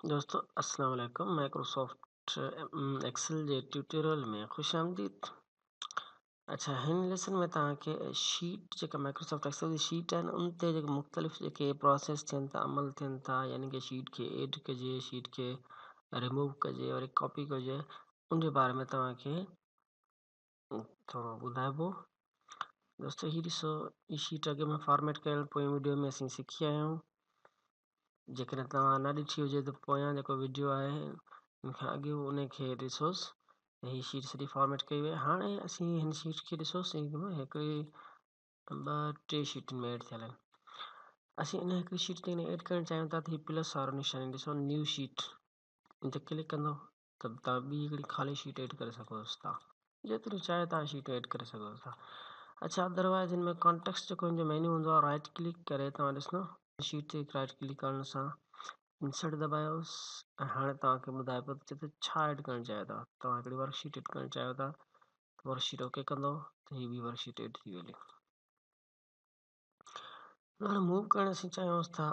दोस्तों अस्सलाम वालेकुम। माइक्रोसॉफ्ट एक्सेल जे ट्यूटोरियल में खुश आमदीद। अच्छा, हिन लेसन में तव्हांखे शीट जेका माइक्रोसॉफ्ट एक्सेल जी शीट आहिनि उन ते जेके मुख़्तलिफ़ जेके प्रोसेस थियनि था, अमल थियनि था, यानी कि शीट खे एड कजे, शीट खे रिमूव कजे, वरी कॉपी कजे, उन जे बारे में तव्हांखे थोरो ॿुधाइबो। दोस्तों हीअ ॾिसो, ई शीट अॻे में फॉर्मेट कयल पोइ वीडियो में असीं सिखी आया आहियूं। जेकॾहिं तव्हां न ॾिठी हुजे त पोयां जेको वीडियो आहे उनखां अॻु उनखे ॾिसोसि। हीअ शीट सॼी फॉर्मेट कई वई। हाणे असीं हिन शीट खे ॾिसोसि, हिकिड़ी 2-3 शीटुनि में एड थियल आहिनि। असीं इन हिकिड़ी शीट ते एड करणु चाहियूं था त हीअ प्लस वारो निशानी ॾिसो, न्यू शीट इन ते क्लिक कंदो त तव्हां ॿी हिकिड़ी ख़ाली शीट एड करे सघोसि था। जेतिरी चाहे तव्हां शीट एड करे सघो था। अच्छा, अदरवाइज़ हिन में कॉन्टेक्स्ट जेको हिन जो मेन्यू हूंदो आहे, राइट क्लिक करे तव्हां ॾिसंदो शीट ते राइट क्लिक करण सां इंसर्ट दबायोसि ऐं हाणे तव्हांखे ॿुधाए पियो त जिते छा एड करणु चाहियो था। तव्हां हिकिड़ी वर्कशीट एड करणु चाहियो था, वर्कशीट ओके कंदो त हीअ बि वर्कशीट एड थी वेंदी। हाणे मूव करणु असीं चाहियूंसि था,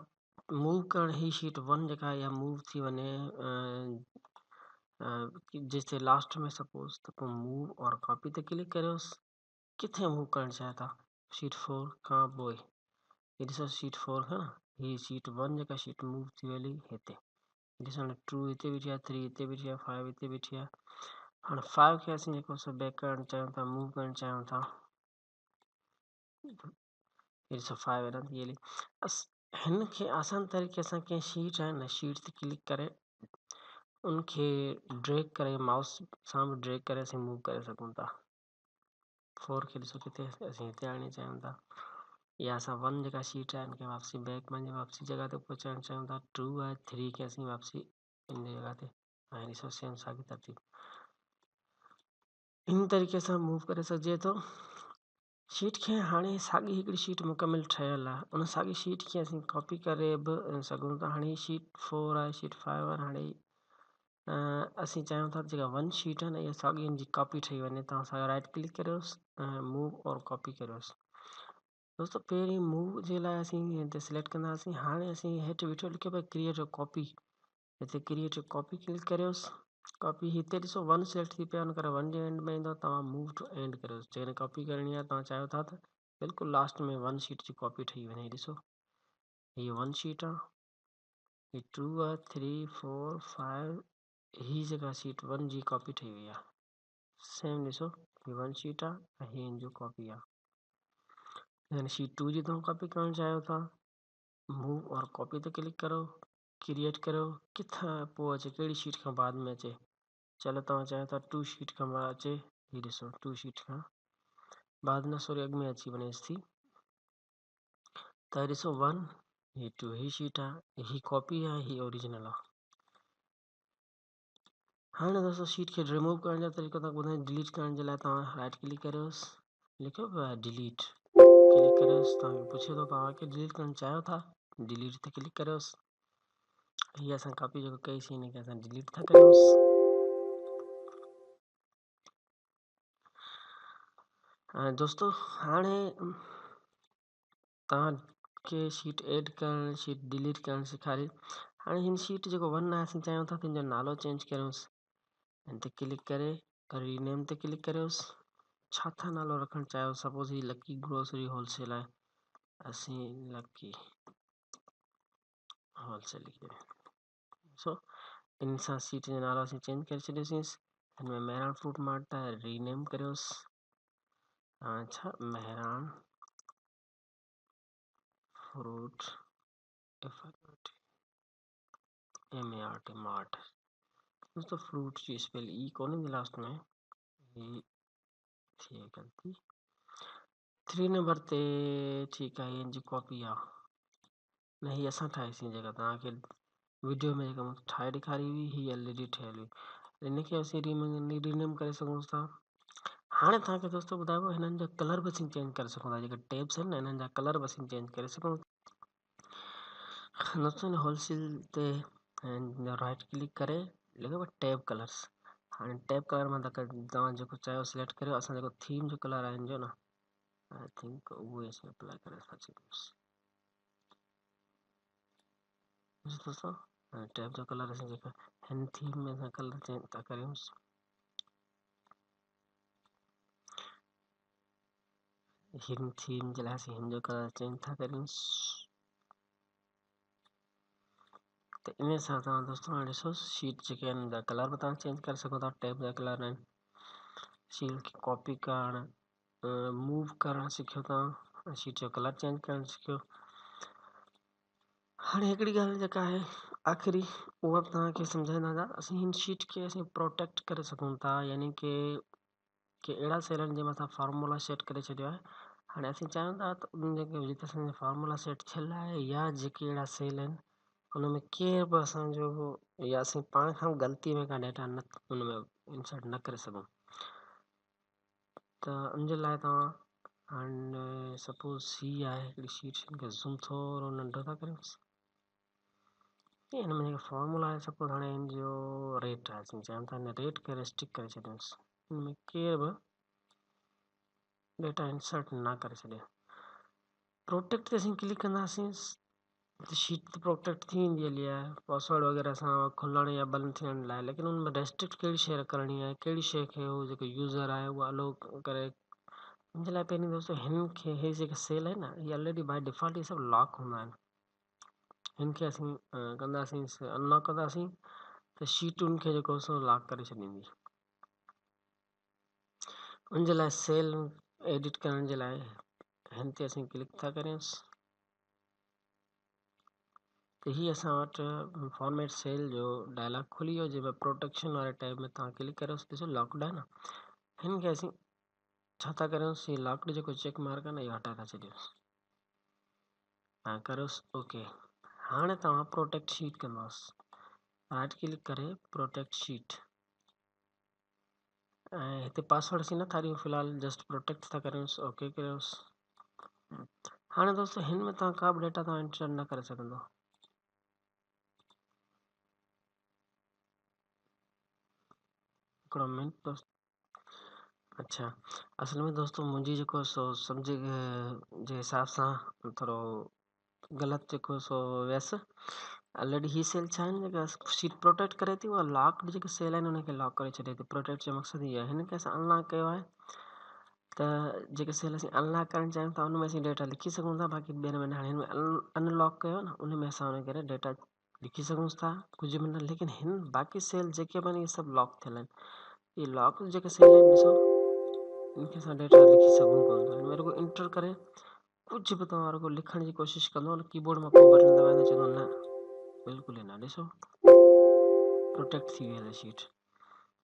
मूव करणु हीअ शीट 1 जेका आहे इहा मूव थी वञे जिते लास्ट में सपोज त पोइ मूव और कॉपी ते क्लिक करियोसि। किथे मूव करणु चाहियो था, शीट 4 खां पोइ हीअ ॾिसो शीट 4 खां हीअ शीट 1 जेका शीट मूव थी वेंदी हिते ॾिसो, 2 हिते बीठी आहे, 3 हिते बीठी आहे, 5 हिते बीठी आहे। हाणे 5 खे असीं जेको सो बैक करणु चाहियूं था, मूव करणु चाहियूं था, ॾिसो 5 एॾां थी वेंदी। हिन खे आसान तरीक़े सां कंहिं शीट आहे न, शीट ते क्लिक करे उनखे ड्रैग करे माउस सां बि ड्रैग करे असीं मूव करे सघूं था। 4 खे ॾिसो किथे असीं हिते आणणु चाहियूं था, या असां 1 जेका शीट आहे हिनखे वापसी बैक पंहिंजी वापसी जॻह ते पहुचाइणु चाहियूं था। 2 आहे, 3 खे असीं वापसी इन जॻह ते ऐं ॾिसो सेम साॻी तरतीब इन तरीक़े सां मूव करे सघिजे थो शीट खे। हाणे साॻी हिकिड़ी शीट मुकमिल ठहियल आहे, उन साॻी शीट खे असीं कॉपी करे बि सघूं था। हाणे शीट 4 आहे, शीट 5 आहे। हाणे असीं चाहियूं था जेका 1 शीट आहे न इहा साॻी हिन जी कॉपी ठही वञे। तव्हां सां राइट क्लिक करियोसि ऐं मूव और कॉपी करियोसि। दोस्तों पहिरीं मूव जे लाइ असीं हिते सिलेक्ट कंदासीं। हाणे असीं हेठि बीठो लिखियो पियो क्रिएट अ कॉपी, हिते क्रिएट अ कॉपी क्लिक करियोसि। कॉपी हिते ॾिसो 1 सिलेक्ट थी पियो, हुन करे 1 जे एंड में ईंदो, तव्हां मूव टू एंड करियोसि। जेकॾहिं कॉपी करणी आहे तव्हां चाहियो था त बिल्कुलु लास्ट में 1 शीट जी कॉपी ठही वञे। ॾिसो हीअ 1 शीट आहे, हीअ 2 आहे, 3, 4, 5, हीअ जेका शीट 1 जी कॉपी ठही वई आहे। सेम ॾिसो हीअ 1 शीट आहे ऐं हीअ हिन जो कॉपी आहे। यानी शीट 2 जी तव्हां कॉपी करणु चाहियो था, मूव और कॉपी ते क्लिक करो, क्रिएट करो, किथां पोइ अचे, कहिड़ी शीट खां बाद में अचे। चलो तव्हां चाहियो था 2 शीट खां बाद अचे, हीअ ॾिसो 2 शीट खां बाद न, सॉरी अॻु में अची वञेसि थी त ॾिसो 1, हीअ 2, हीअ शीट आहे, हीअ कॉपी आहे, हीअ ओरिजिनल आहे। हाणे दोस्तों शीट खे रिमूव करण जो तरीक़ो तव्हां ॿुधायां। डिलीट करण जे लाइ तव्हां राइट क्लिक करियोसि, लिखियो पियो आहे डिलीट, क्लिक करियोसि। तव्हांखे पुछे थो तव्हांखे डिलीट करणु चाहियो था, डिलीट ते क्लिक करियोसि। हीअ असां कॉपी जेको कईसीं हिनखे असां डिलीट था करियूंसि। दोस्तों हाणे तव्हांखे शीट एड करणु, शीट डिलीट करणु सेखारी। हाणे हिन शीट जेको 1 आहे असीं चाहियूं था त हिन जो नालो चेंज करियूंसि। हिन ते क्लिक करे रीनेम ते क्लिक करियोसि। छा था नालो रखणु चाहियो, सपोज ही लकी ग्रोसरी होलसेल आहे, असीं लकी होलसेल लिखी सो इन सां शीट जो नालो असीं चेंज करे छॾियोसींसि। हिन में मेहरान फ्रूट मार्ट आहे, रीनेम करियोसि। अच्छा, मेहरान फ्रूट MART मार्ट। दोस्तों फ्रूट जी स्पेल ई कोन ईंदी लास्ट में, ही थी गलती। 3 नंबर ते ठीकु आहे, हिन जी कॉपी आहे न, हीअ असां ठाहीसीं जेका तव्हांखे वीडियो में जेका मूंखे ठाहे ॾेखारी हुई, हीअ ऑलरेडी ठहियल हुई। हिनखे असीं रीनेम करे सघूं था। हाणे तव्हांखे दोस्तों ॿुधाइबो हिननि जा कलर बि असीं चेंज करे सघूं था। जेके टैब्स आहिनि न हिननि जा कलर बि असीं चेंज करे सघूं था। दोस्तों होलसेल ते राइट क्लिक करे लिखो टैब कलर्स। हाणे टैब कलर मां तव्हां जेको चाहियो सिलेक्ट करियो। असां जेको थीम जो कलर आहे हिन जो न, आई थिंक उहो असीं अप्लाई करे था सघूं। दोस्तों टैब जो कलर असीं जेका हिन थीम में असां कलर चेंज था करियूं। हिन थीम जे लाइ असीं हिन जो कलर चेंज था करियूं। तो इन सां तव्हां दोस्तों हाणे ॾिसो शीट जेके आहिनि उनजा कलर बि तव्हां चेंज करे सघो था। टैब जा कलर आहिनि, शीट खे कॉपी करणु, मूव करणु सिखियो तव्हां, शीट जो कलर चेंज करणु सिखियो। हाणे हिकिड़ी ॻाल्हि जेका आहे आख़िरी उहा बि तव्हांखे सम्झाईंदा था। असीं हिन शीट खे असीं प्रोटेक्ट करे सघूं था, यानी कि अहिड़ा सेल आहिनि जंहिंमें असां फार्मूला सेट करे छॾियो आहे। हाणे असीं चाहियूं था त उन जेके जिते असांजो फार्मूला सेट थियल आहे या जेके अहिड़ा सेल आहिनि उनमें केर बि असांजो या असीं पाण खां ग़लती में का डेटा न उनमें इंसर्ट न करे सघूं। त उनजे लाइ तव्हां हाणे सपोज़ ही आहे हिकिड़ी शीट, हिनखे ज़ूम थोरो नंढो था करियूंसि। हिन में जेको फॉर्मूला आहे सपोज़ हाणे हिन जो रेट आहे, असीं चाहियूं था हिन रेट खे रेस्ट्रिक्ट करे छॾियूंसि, हिन में केर बि डेटा इंसर्ट न करे छॾे। प्रोटेक्ट ते असीं क्लिक कंदासीं त शीट त प्रोटेक्ट थी वेंदी हली आहे, पासवर्ड वग़ैरह सां खुलण या बंदि थियण लाइ। लेकिन उनमें रेस्ट्रिक्ट कहिड़ी शइ करणी आहे, कहिड़ी शइ खे उहो जेको यूज़र आहे उहा अलो करे। हिन जे लाइ पहिरीं दोस्तों हिन खे हे जेके सेल आहे न इहे ऑलरेडी बाय डिफॉल्ट इहे सभु लॉक हूंदा आहिनि। हिन खे असीं कंदासीं अनलॉक कंदासीं त शीटुनि खे जेको सो लॉक करे छॾींदी। उन जे लाइ सेल एडिट करण जे लाइ हिन ते असीं क्लिक था करियूंसि त हीअ असां वटि फॉर्मेट सेल जो डायलॉग खुली वियो, जंहिंमें प्रोटेक्शन वारे टैब में तव्हां क्लिक करियोसि। ॾिसो लॉकड आहे न, हिन खे असीं छा था करियूंसि, हीअ लॉकड जेको चेक मार्क आहे न इहो हटाए था छॾियूंसि। तव्हां करियोसि ओके। हाणे तव्हां प्रोटेक्ट शीट कंदोसि, राइट क्लिक करे प्रोटेक्ट शीट, ऐं हिते पासवर्ड असीं नथा ॾियूं फ़िलहाल, जस्ट प्रोटेक्ट था करियूंसि, ओके करियोसि। हाणे दोस्तों हिन में तव्हां का बि डेटा तव्हां एंटर न करे सघंदो। हिकिड़ो मिनट दोस्त, अच्छा असल में दोस्तों मुंहिंजी जेको सो सम्झ जे हिसाब सां थोरो ग़लति जेको सो वियसि। ऑलरेडी ही सेल छा आहिनि जेका शीट प्रोटेक्ट करे थी, उहा लॉक्ड जेके सेल आहिनि उनखे लॉक करे छॾे थी। प्रोटेक्ट जो मक़सदु इहो आहे। हिन खे असां अनलॉक कयो आहे त जेके सेल असीं अनलॉक करणु चाहियूं था उनमें असीं डेटा लिखी सघूं था, बाक़ी ॿियनि में हाणे हिन में अनलॉक कयो न उनमें असां उन करे डेटा लिखी सघूं था कुझु मिनट। लेकिन हिन बाक़ी सेल जेके बि आहिनि इहे सभु लॉक थियल आहिनि। इहे लॉक जेके सेल आहिनि ॾिसो इनखे असां डेटा लिखी सघूं कोन था। हिन में रुगो इंटर करे कुझु बि तव्हां रुगो लिखण जी कोशिशि कंदो न कीबोर्ड में को बटन दबाईंदो चवंदो न, बिल्कुलु ई न। ॾिसो प्रोटेक्ट थी वई आहे शीट।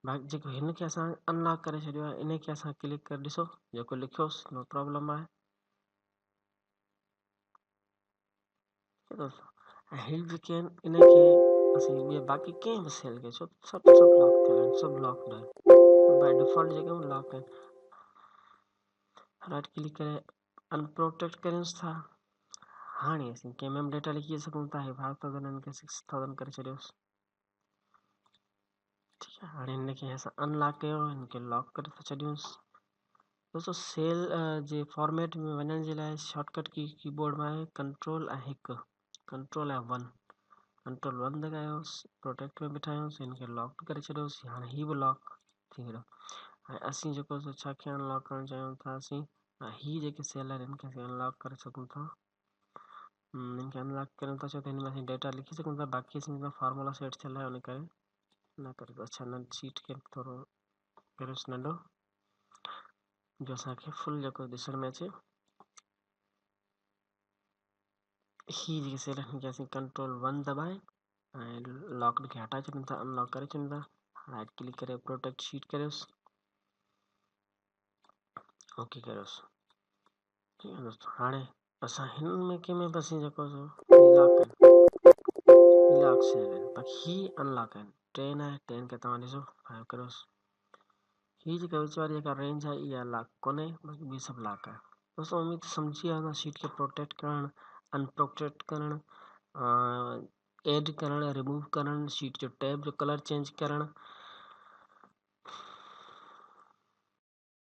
बाक़ी जेको हिन खे असां अनलॉक करे छॾियो आहे इन खे असां क्लिक करे ॾिसो जेको लिखियोसि नो प्रॉब्लम आहे। ऐं हिल जेके आहिनि इन खे असीं ॿिए बाक़ी कंहिं बि सेल खे छो सभु लॉक थियल आहिनि, सभु लॉकड आहिनि बाय डिफॉल्ट जेके लॉक आहिनि। राइट क्लिक करे अनप्रोटेक्ट करियूंसि था। हाणे असीं कंहिंमें बि डेटा लिखी सघूं था। 5000 हिन खे 6000 करे छॾियोसि, ठीकु आहे। हाणे हिन खे असां अनलॉक कयो, हिन खे लॉक करे था छॾियूंसि। दोस्तों सेल जे फॉर्मेट में वञण जे लाइ शॉर्टकट की कीबोर्ड में आहे कंट्रोल ऐं 1, कंट्रोल ऐं 1, कंट्रोल 1 दॿायोसि, प्रोटेक्ट में बिठायोसि, हिन खे लॉक करे छॾियोसि। हाणे ही बि लॉक थी वियो। ऐं असीं जेको छा खे अनलॉक करणु चाहियूं था, असीं ही जेके सेल आहिनि हिन खे असीं अनलॉक करे सघूं था। हिन खे अनलॉक कयूं था छो त हिन में असीं डेटा लिखी सघूं था, बाक़ी असीं फार्मूला सेट थियल आहे उन करे न करे। अच्छा न शीट खे थोरो करियोसि नंढो जो असांखे फुल जेको ॾिसण में अचे। ही जेके सेल आहिनि हिनखे असीं कंट्रोल 1 दॿाए ऐं लॉकड खे हटाए छॾूं था, अनलॉक करे छॾूं था। राइट क्लिक करे प्रोटेक्ट शीट करियोसि, ओके करियोसि, ठीकु आहे दोस्तों। हाणे असां हिन में कंहिंमें बि असीं जेको लॉक आहिनि, लॉक सेल आहिनि, बाक़ी ही अनलॉक आहिनि। 10 आहे, 10 खे तव्हां ॾिसो 5 करियोसि। ही जेका विच वारी जेका रेंज आहे इहा लॉक कोन्हे, बाक़ी ॿी सभु लॉक आहे। दोस्तों उम्मीद सम्झी विया शीट खे प्रोटेक्ट करणु, अनप्रोटेक्ट करणु, एड करणु, रिमूव करणु, शीट जो टैब जो कलर चेंज करणु।